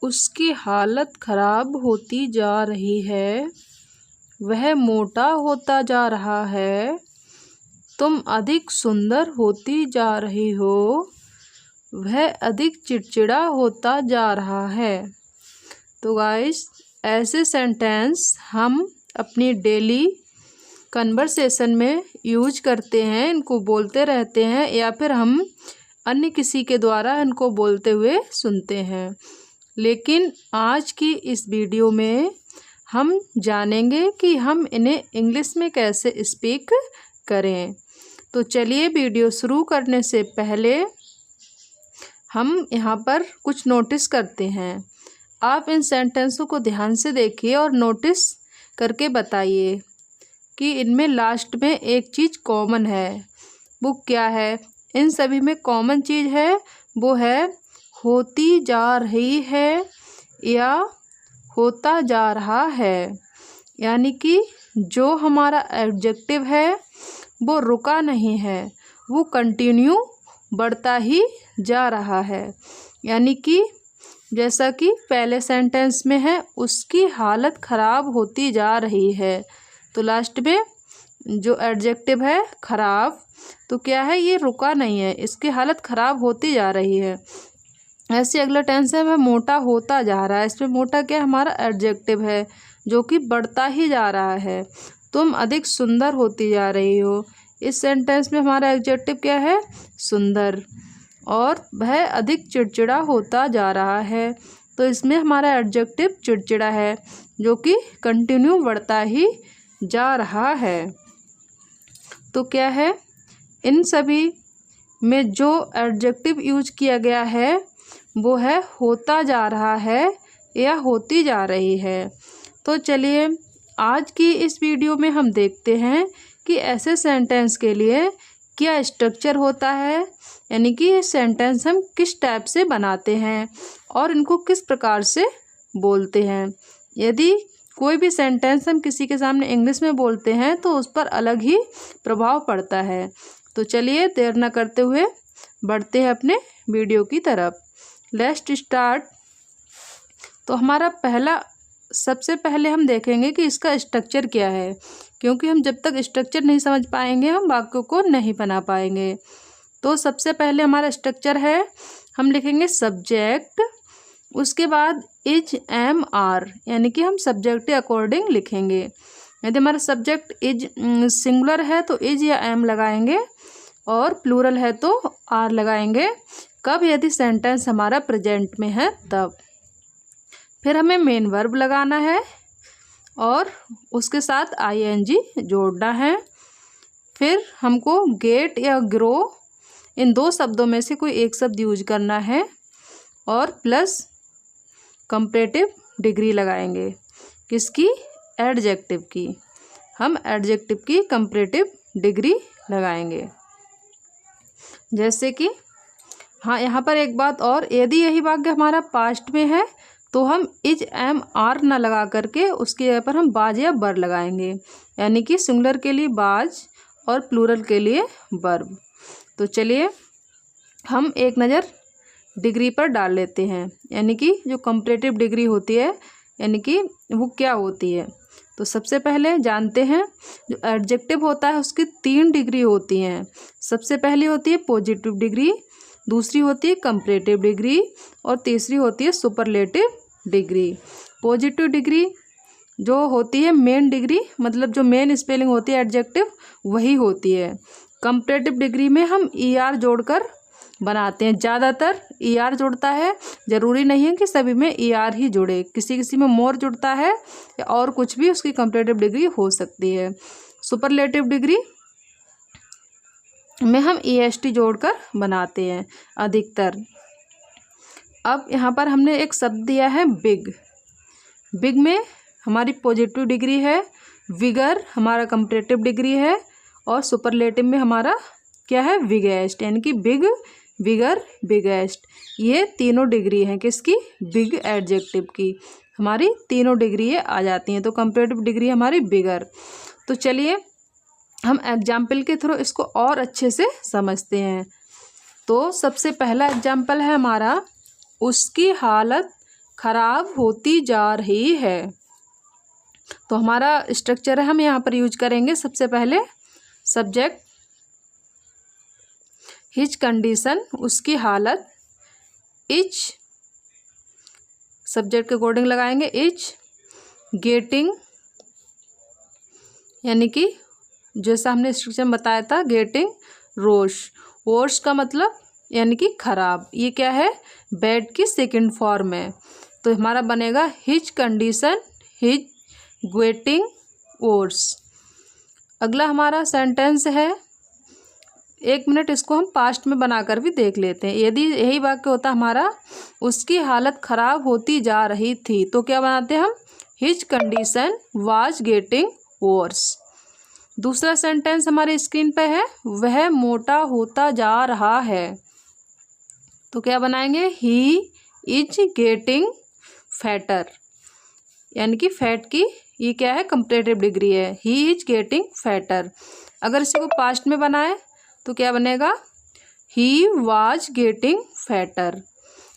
उसकी हालत खराब होती जा रही है। वह मोटा होता जा रहा है। तुम अधिक सुंदर होती जा रही हो। वह अधिक चिड़चिड़ा होता जा रहा है। तो गाइस, ऐसे सेंटेंस हम अपनी डेली कन्वर्सेशन में यूज करते हैं, इनको बोलते रहते हैं, या फिर हम अन्य किसी के द्वारा इनको बोलते हुए सुनते हैं। लेकिन आज की इस वीडियो में हम जानेंगे कि हम इन्हें इंग्लिश में कैसे स्पीक करें। तो चलिए, वीडियो शुरू करने से पहले हम यहाँ पर कुछ नोटिस करते हैं। आप इन सेंटेंसों को ध्यान से देखिए और नोटिस करके बताइए कि इनमें लास्ट में एक चीज़ कॉमन है। वो क्या है? इन सभी में कॉमन चीज़ है, वो है होती जा रही है या होता जा रहा है। यानी कि जो हमारा एडजेक्टिव है वो रुका नहीं है, वो कंटिन्यू बढ़ता ही जा रहा है। यानी कि जैसा कि पहले सेंटेंस में है, उसकी हालत ख़राब होती जा रही है। तो लास्ट में जो एडजेक्टिव है ख़राब, तो क्या है? ये रुका नहीं है, इसकी हालत ख़राब होती जा रही है। ऐसे अगला टेंस है, वह मोटा होता जा रहा है। इसमें मोटा क्या? हमारा एडजेक्टिव है जो कि बढ़ता ही जा रहा है। तुम अधिक सुंदर होती जा रही हो। इस सेंटेंस में हमारा एडजेक्टिव क्या है? सुंदर। और वह अधिक चिड़चिड़ा होता जा रहा है, तो इसमें हमारा एडजेक्टिव चिड़चिड़ा है जो कि कंटिन्यू बढ़ता ही जा रहा है। तो क्या है? इन सभी में जो एडजेक्टिव यूज किया गया है वो है होता जा रहा है या होती जा रही है। तो चलिए, आज की इस वीडियो में हम देखते हैं कि ऐसे सेंटेंस के लिए क्या स्ट्रक्चर होता है, यानी कि ये सेंटेंस हम किस टाइप से बनाते हैं और इनको किस प्रकार से बोलते हैं। यदि कोई भी सेंटेंस हम किसी के सामने इंग्लिश में बोलते हैं तो उस पर अलग ही प्रभाव पड़ता है। तो चलिए, देर न करते हुए बढ़ते हैं अपने वीडियो की तरफ। Let's start. तो हमारा सबसे पहले हम देखेंगे कि इसका स्ट्रक्चर क्या है, क्योंकि हम जब तक स्ट्रक्चर नहीं समझ पाएंगे हम वाक्यों को नहीं बना पाएंगे। तो सबसे पहले हमारा स्ट्रक्चर है, हम लिखेंगे सब्जेक्ट, उसके बाद इज, एम, आर, यानी कि हम सब्जेक्ट के अकॉर्डिंग लिखेंगे। यदि हमारा सब्जेक्ट इज सिंगुलर है तो इज या एम लगाएंगे, और प्लूरल है तो आर लगाएंगे। कब? यदि सेंटेंस हमारा प्रेजेंट में है तब। फिर हमें मेन वर्ब लगाना है और उसके साथ आईएनजी जोड़ना है। फिर हमको गेट या ग्रो, इन दो शब्दों में से कोई एक शब्द यूज करना है, और प्लस कंपैरेटिव डिग्री लगाएंगे। किसकी? एडजेक्टिव की। हम एडजेक्टिव की कंपैरेटिव डिग्री लगाएंगे। जैसे कि हाँ, यहाँ पर एक बात और, यदि यही वाक्य हमारा पास्ट में है तो हम इज, एम, आर न लगा करके उसकी जगह पर हम बाज या बर लगाएंगे। यानी कि सिंगुलर के लिए बाज और प्लूरल के लिए वर्ब। तो चलिए, हम एक नज़र डिग्री पर डाल लेते हैं, यानी कि जो कंपैरेटिव डिग्री होती है, यानी कि वो क्या होती है। तो सबसे पहले जानते हैं, जो एडजेक्टिव होता है उसकी 3 डिग्री होती हैं। सबसे पहली होती है पॉजिटिव डिग्री, दूसरी होती है कंपैरेटिव डिग्री, और तीसरी होती है सुपरलेटिव डिग्री। पॉजिटिव डिग्री जो होती है मेन डिग्री, मतलब जो मेन स्पेलिंग होती है एडजेक्टिव वही होती है। कंपैरेटिव डिग्री में हम ER जोड़कर बनाते हैं, ज़्यादातर ER जुड़ता है, ज़रूरी नहीं है कि सभी में ER ही जुड़े, किसी किसी में मोर जुड़ता है या और कुछ भी उसकी कंपैरेटिव डिग्री हो सकती है। सुपरलेटिव डिग्री में हम EST जोड़कर बनाते हैं अधिकतर। अब यहाँ पर हमने एक शब्द दिया है बिग। बिग में हमारी पॉजिटिव डिग्री है, विगर हमारा कंपैरेटिव डिग्री है, और सुपरलेटिव में हमारा क्या है? बिगेस्ट, यानी कि बिग, विगर, बिगेस्ट। ये तीनों डिग्री हैं किसकी? बिग एडजेक्टिव की। हमारी तीनों डिग्री ये आ जाती हैं। तो कंपैरेटिव डिग्री हमारी बिगर। तो चलिए, हम एग्जाम्पल के थ्रू इसको और अच्छे से समझते हैं। तो सबसे पहला एग्जाम्पल है हमारा, उसकी हालत खराब होती जा रही है। तो हमारा स्ट्रक्चर है, हम यहाँ पर यूज करेंगे सबसे पहले सब्जेक्ट, हिज कंडीशन उसकी हालत, इज सब्जेक्ट के अकॉर्डिंग लगाएंगे, इज गेटिंग यानी कि जैसा हमने स्ट्रक्चर में बताया था गेटिंग रोश, वर्स का मतलब यानी कि खराब, ये क्या है बैड की सेकंड फॉर्म है। तो हमारा बनेगा his condition his getting worse. अगला हमारा सेंटेंस है, 1 मिनट इसको हम पास्ट में बनाकर भी देख लेते हैं। यदि यही वाक्य होता हमारा उसकी हालत खराब होती जा रही थी, तो क्या बनाते हम his condition was getting worse. दूसरा सेंटेंस हमारे स्क्रीन पे है, वह मोटा होता जा रहा है, तो क्या बनाएंगे ही इज गेटिंग फैटर, यानी कि फैट की ये क्या है कंपैरेटिव डिग्री है, ही इज गेटिंग फैटर। अगर इसी को पास्ट में बनाए तो क्या बनेगा ही वाज गेटिंग फैटर।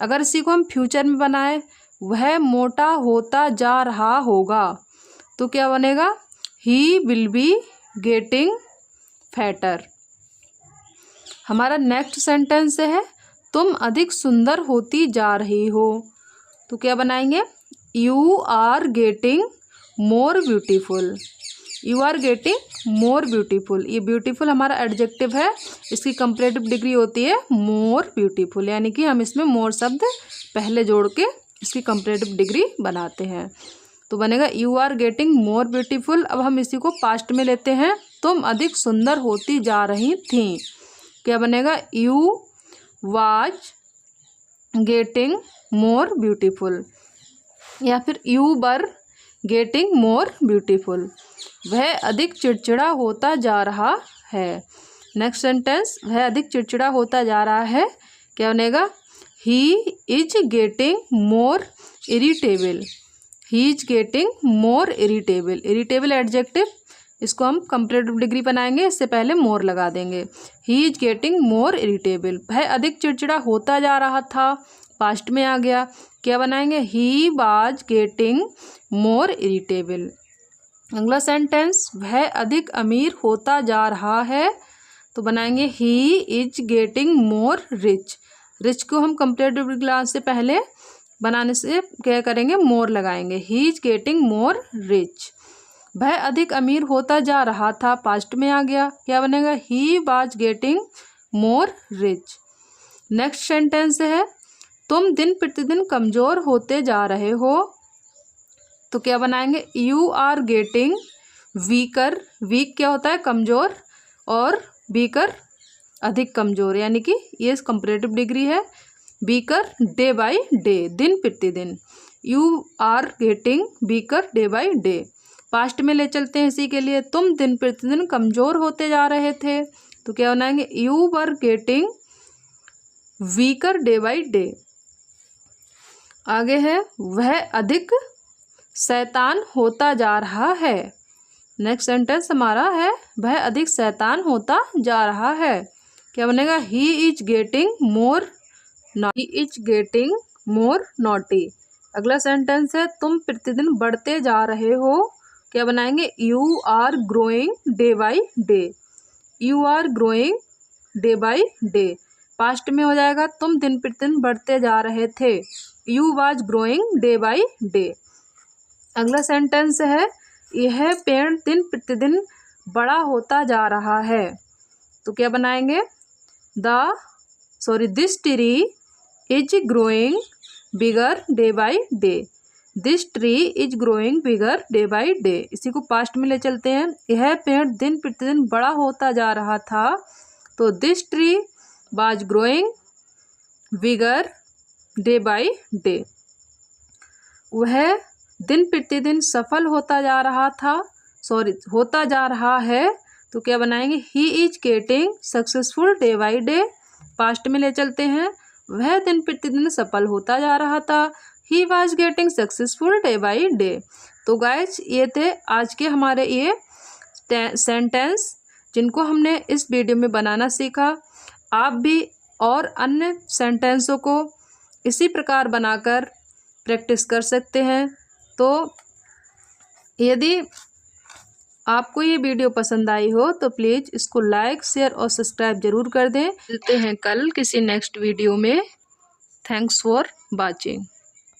अगर इसी को हम फ्यूचर में बनाए वह मोटा होता जा रहा होगा, तो क्या बनेगा he will be getting fatter. हमारा नेक्स्ट सेंटेंस है, तुम अधिक सुंदर होती जा रही हो, तो क्या बनाएंगे you are getting more beautiful, you are getting more beautiful. ये ब्यूटीफुल हमारा एडजेक्टिव है, इसकी कंपैरेटिव डिग्री होती है मोर ब्यूटीफुल, यानी कि हम इसमें मोर शब्द पहले जोड़ के इसकी कंपैरेटिव डिग्री बनाते हैं। तो बनेगा you are getting more beautiful. अब हम इसी को पास्ट में लेते हैं, तुम अधिक सुंदर होती जा रही थी, क्या बनेगा you was getting more beautiful, या फिर you were getting more beautiful. वह अधिक चिड़चिड़ा होता जा रहा है। नेक्स्ट सेंटेंस, वह अधिक चिड़चिड़ा होता जा रहा है, क्या बनेगा he is getting more irritable, he is getting more irritable. Irritable adjective, इसको हम कंपैरेटिव डिग्री बनाएंगे, इससे पहले मोर लगा देंगे। ही इज गेटिंग मोर इरिटेबल, वह अधिक चिड़चिड़ा होता जा रहा था, पास्ट में आ गया, क्या बनाएंगे he was getting more irritable. अगला सेंटेंस, वह अधिक अमीर होता जा रहा है, तो बनाएंगे ही is getting more rich. Rich को हम कंपैरेटिव क्लास से पहले बनाने से क्या करेंगे मोर लगाएंगे, ही इज गेटिंग मोर रिच। वह अधिक अमीर होता जा रहा था, पास्ट में आ गया, क्या बनेगा he was getting more rich. Next sentence है, तुम दिन प्रतिदिन कमज़ोर होते जा रहे हो, तो क्या बनाएंगे you are getting weaker. Weak क्या होता है कमज़ोर, और वीकर अधिक कमज़ोर, यानी कि ये कंपैरेटिव डिग्री है। वीकर डे बाय डे, दिन प्रतिदिन, you are getting weaker day by day. Past में ले चलते हैं इसी के लिए, तुम दिन प्रतिदिन कमज़ोर होते जा रहे थे, तो क्या बनाएंगे you were getting weaker day by day. आगे है, वह अधिक शैतान होता जा रहा है। नेक्स्ट सेंटेंस हमारा है, वह अधिक शैतान होता जा रहा है, क्या बनेगा he is getting more, he is getting more naughty. अगला सेंटेंस है, तुम प्रतिदिन बढ़ते जा रहे हो, क्या बनाएंगे you are growing day by day, you are growing day by day. Past में हो जाएगा, तुम दिन प्रतिदिन बढ़ते जा रहे थे, you was growing day by day. अगला सेंटेंस है, यह पेड़ दिन प्रतिदिन बड़ा होता जा रहा है, तो क्या बनाएंगे this tree is growing bigger day by day, this tree is growing bigger day by day. इसी को पास्ट में ले चलते हैं, यह पेड़ दिन प्रतिदिन बड़ा होता जा रहा था, तो this tree was growing bigger day by day. वह दिन प्रतिदिन सफल होता जा रहा था, होता जा रहा है, तो क्या बनाएंगे ही is getting successful day by day. Past में ले चलते हैं, वह दिन प्रतिदिन सफल होता जा रहा था, he was getting successful day by day. तो गाइज ये थे आज के हमारे ये सेंटेंस जिनको हमने इस वीडियो में बनाना सीखा। आप भी और अन्य सेंटेंसों को इसी प्रकार बनाकर प्रैक्टिस कर सकते हैं। तो यदि आपको ये वीडियो पसंद आई हो तो प्लीज़ इसको लाइक, शेयर और सब्सक्राइब ज़रूर कर दें। मिलते हैं कल किसी नेक्स्ट वीडियो में। Thanks for watching.